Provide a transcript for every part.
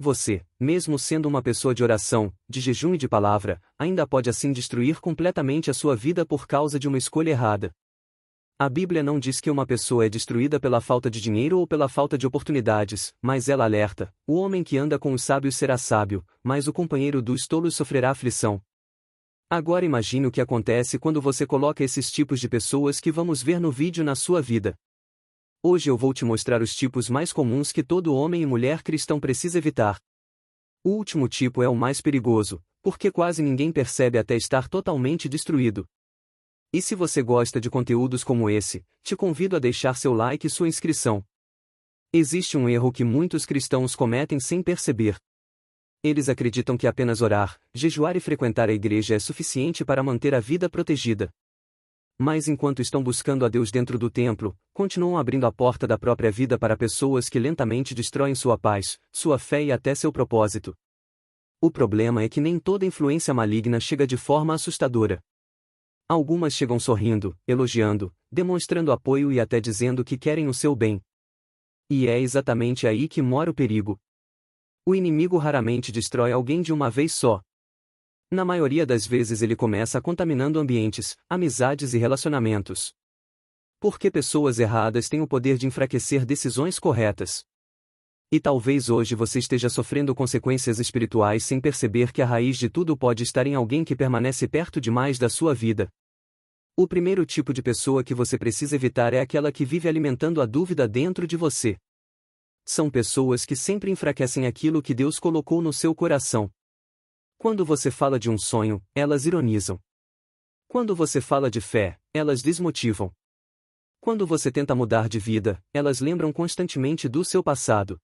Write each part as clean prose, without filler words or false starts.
Você, mesmo sendo uma pessoa de oração, de jejum e de palavra, ainda pode assim destruir completamente a sua vida por causa de uma escolha errada. A Bíblia não diz que uma pessoa é destruída pela falta de dinheiro ou pela falta de oportunidades, mas ela alerta: o homem que anda com os sábios será sábio, mas o companheiro dos tolos sofrerá aflição. Agora imagine o que acontece quando você coloca esses tipos de pessoas que vamos ver no vídeo na sua vida. Hoje eu vou te mostrar os tipos mais comuns que todo homem e mulher cristão precisa evitar. O último tipo é o mais perigoso, porque quase ninguém percebe até estar totalmente destruído. E se você gosta de conteúdos como esse, te convido a deixar seu like e sua inscrição. Existe um erro que muitos cristãos cometem sem perceber. Eles acreditam que apenas orar, jejuar e frequentar a igreja é suficiente para manter a vida protegida. Mas enquanto estão buscando a Deus dentro do templo, continuam abrindo a porta da própria vida para pessoas que lentamente destroem sua paz, sua fé e até seu propósito. O problema é que nem toda influência maligna chega de forma assustadora. Algumas chegam sorrindo, elogiando, demonstrando apoio e até dizendo que querem o seu bem. E é exatamente aí que mora o perigo. O inimigo raramente destrói alguém de uma vez só. Na maioria das vezes ele começa contaminando ambientes, amizades e relacionamentos. Porque pessoas erradas têm o poder de enfraquecer decisões corretas. E talvez hoje você esteja sofrendo consequências espirituais sem perceber que a raiz de tudo pode estar em alguém que permanece perto demais da sua vida. O primeiro tipo de pessoa que você precisa evitar é aquela que vive alimentando a dúvida dentro de você. São pessoas que sempre enfraquecem aquilo que Deus colocou no seu coração. Quando você fala de um sonho, elas ironizam. Quando você fala de fé, elas desmotivam. Quando você tenta mudar de vida, elas lembram constantemente do seu passado.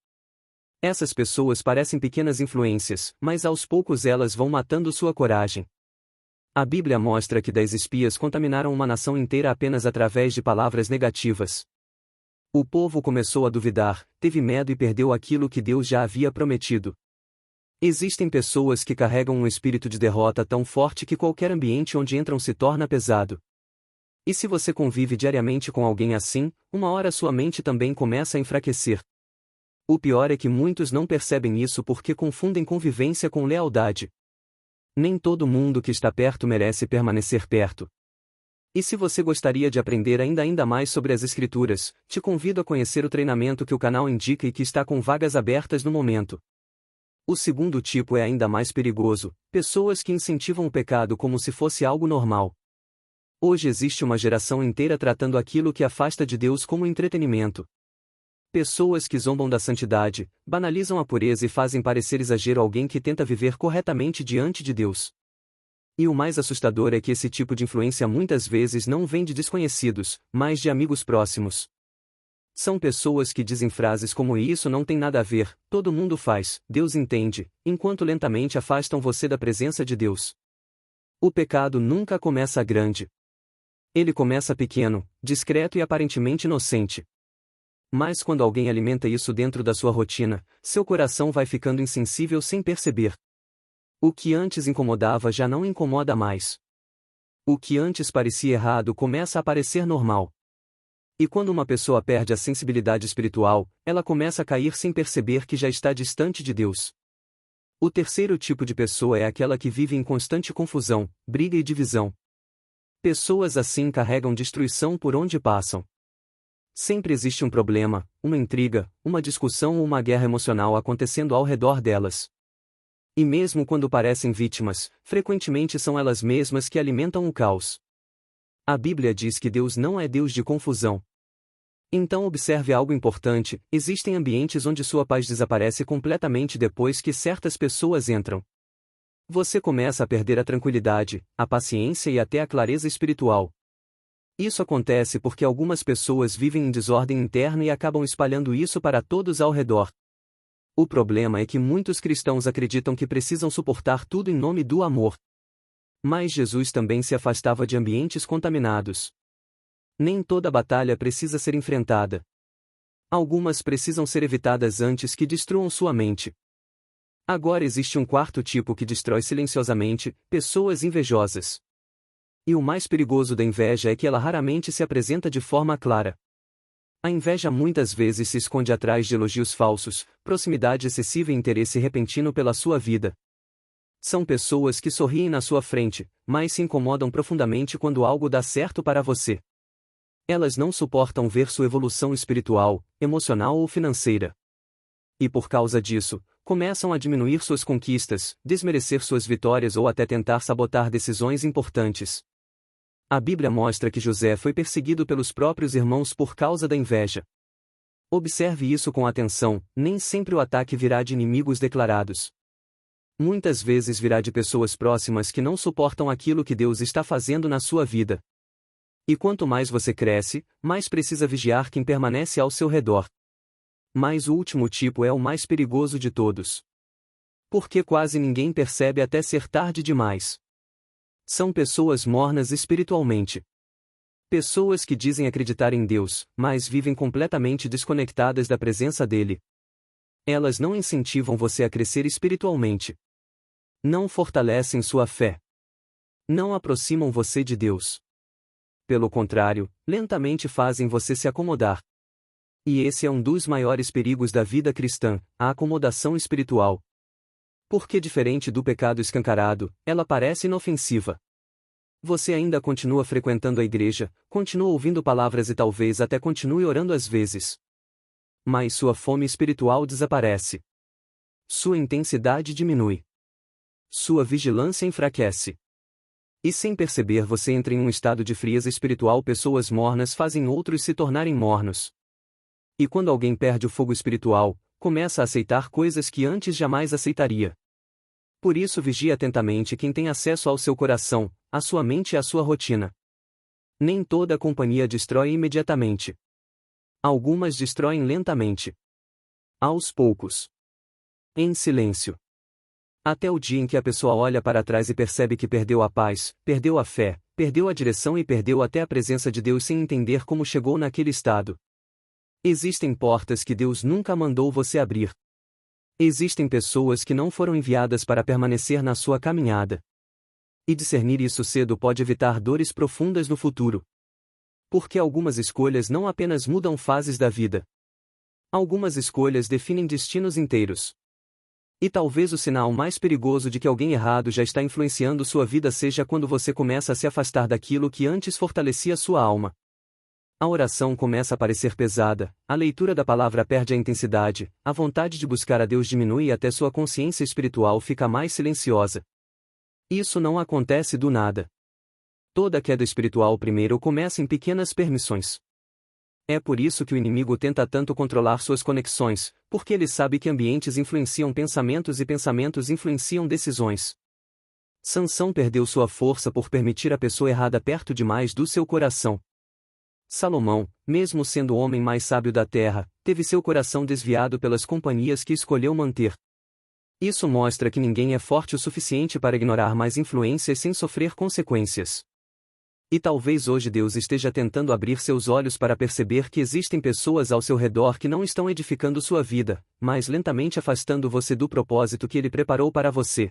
Essas pessoas parecem pequenas influências, mas aos poucos elas vão matando sua coragem. A Bíblia mostra que 10 espias contaminaram uma nação inteira apenas através de palavras negativas. O povo começou a duvidar, teve medo e perdeu aquilo que Deus já havia prometido. Existem pessoas que carregam um espírito de derrota tão forte que qualquer ambiente onde entram se torna pesado. E se você convive diariamente com alguém assim, uma hora sua mente também começa a enfraquecer. O pior é que muitos não percebem isso porque confundem convivência com lealdade. Nem todo mundo que está perto merece permanecer perto. E se você gostaria de aprender ainda mais sobre as Escrituras, te convido a conhecer o treinamento que o canal indica e que está com vagas abertas no momento. O segundo tipo é ainda mais perigoso: pessoas que incentivam o pecado como se fosse algo normal. Hoje existe uma geração inteira tratando aquilo que afasta de Deus como entretenimento. Pessoas que zombam da santidade, banalizam a pureza e fazem parecer exagero alguém que tenta viver corretamente diante de Deus. E o mais assustador é que esse tipo de influência muitas vezes não vem de desconhecidos, mas de amigos próximos. São pessoas que dizem frases como "isso não tem nada a ver, todo mundo faz, Deus entende", enquanto lentamente afastam você da presença de Deus. O pecado nunca começa grande. Ele começa pequeno, discreto e aparentemente inocente. Mas quando alguém alimenta isso dentro da sua rotina, seu coração vai ficando insensível sem perceber. O que antes incomodava já não incomoda mais. O que antes parecia errado começa a parecer normal. E quando uma pessoa perde a sensibilidade espiritual, ela começa a cair sem perceber que já está distante de Deus. O terceiro tipo de pessoa é aquela que vive em constante confusão, briga e divisão. Pessoas assim carregam destruição por onde passam. Sempre existe um problema, uma intriga, uma discussão ou uma guerra emocional acontecendo ao redor delas. E mesmo quando parecem vítimas, frequentemente são elas mesmas que alimentam o caos. A Bíblia diz que Deus não é Deus de confusão. Então observe algo importante: existem ambientes onde sua paz desaparece completamente depois que certas pessoas entram. Você começa a perder a tranquilidade, a paciência e até a clareza espiritual. Isso acontece porque algumas pessoas vivem em desordem interna e acabam espalhando isso para todos ao redor. O problema é que muitos cristãos acreditam que precisam suportar tudo em nome do amor. Mas Jesus também se afastava de ambientes contaminados. Nem toda batalha precisa ser enfrentada. Algumas precisam ser evitadas antes que destruam sua mente. Agora existe um quarto tipo que destrói silenciosamente: pessoas invejosas. E o mais perigoso da inveja é que ela raramente se apresenta de forma clara. A inveja muitas vezes se esconde atrás de elogios falsos, proximidade excessiva e interesse repentino pela sua vida. São pessoas que sorriem na sua frente, mas se incomodam profundamente quando algo dá certo para você. Elas não suportam ver sua evolução espiritual, emocional ou financeira. E por causa disso, começam a diminuir suas conquistas, desmerecer suas vitórias ou até tentar sabotar decisões importantes. A Bíblia mostra que José foi perseguido pelos próprios irmãos por causa da inveja. Observe isso com atenção, nem sempre o ataque virá de inimigos declarados. Muitas vezes virá de pessoas próximas que não suportam aquilo que Deus está fazendo na sua vida. E quanto mais você cresce, mais precisa vigiar quem permanece ao seu redor. Mas o último tipo é o mais perigoso de todos. Porque quase ninguém percebe até ser tarde demais. São pessoas mornas espiritualmente. Pessoas que dizem acreditar em Deus, mas vivem completamente desconectadas da presença dele. Elas não incentivam você a crescer espiritualmente. Não fortalecem sua fé. Não aproximam você de Deus. Pelo contrário, lentamente fazem você se acomodar. E esse é um dos maiores perigos da vida cristã, a acomodação espiritual. Porque diferente do pecado escancarado, ela parece inofensiva. Você ainda continua frequentando a igreja, continua ouvindo palavras e talvez até continue orando às vezes. Mas sua fome espiritual desaparece. Sua intensidade diminui. Sua vigilância enfraquece. E sem perceber você entra em um estado de frieza espiritual. Pessoas mornas fazem outros se tornarem mornos. E quando alguém perde o fogo espiritual, começa a aceitar coisas que antes jamais aceitaria. Por isso vigie atentamente quem tem acesso ao seu coração, à sua mente e à sua rotina. Nem toda a companhia destrói imediatamente. Algumas destroem lentamente. Aos poucos. Em silêncio. Até o dia em que a pessoa olha para trás e percebe que perdeu a paz, perdeu a fé, perdeu a direção e perdeu até a presença de Deus sem entender como chegou naquele estado. Existem portas que Deus nunca mandou você abrir. Existem pessoas que não foram enviadas para permanecer na sua caminhada. E discernir isso cedo pode evitar dores profundas no futuro. Porque algumas escolhas não apenas mudam fases da vida. Algumas escolhas definem destinos inteiros. E talvez o sinal mais perigoso de que alguém errado já está influenciando sua vida seja quando você começa a se afastar daquilo que antes fortalecia sua alma. A oração começa a parecer pesada, a leitura da palavra perde a intensidade, a vontade de buscar a Deus diminui e até sua consciência espiritual fica mais silenciosa. Isso não acontece do nada. Toda queda espiritual primeiro começa em pequenas permissões. É por isso que o inimigo tenta tanto controlar suas conexões, porque ele sabe que ambientes influenciam pensamentos e pensamentos influenciam decisões. Sansão perdeu sua força por permitir a pessoa errada perto demais do seu coração. Salomão, mesmo sendo o homem mais sábio da terra, teve seu coração desviado pelas companhias que escolheu manter. Isso mostra que ninguém é forte o suficiente para ignorar mais influências sem sofrer consequências. E talvez hoje Deus esteja tentando abrir seus olhos para perceber que existem pessoas ao seu redor que não estão edificando sua vida, mas lentamente afastando você do propósito que Ele preparou para você.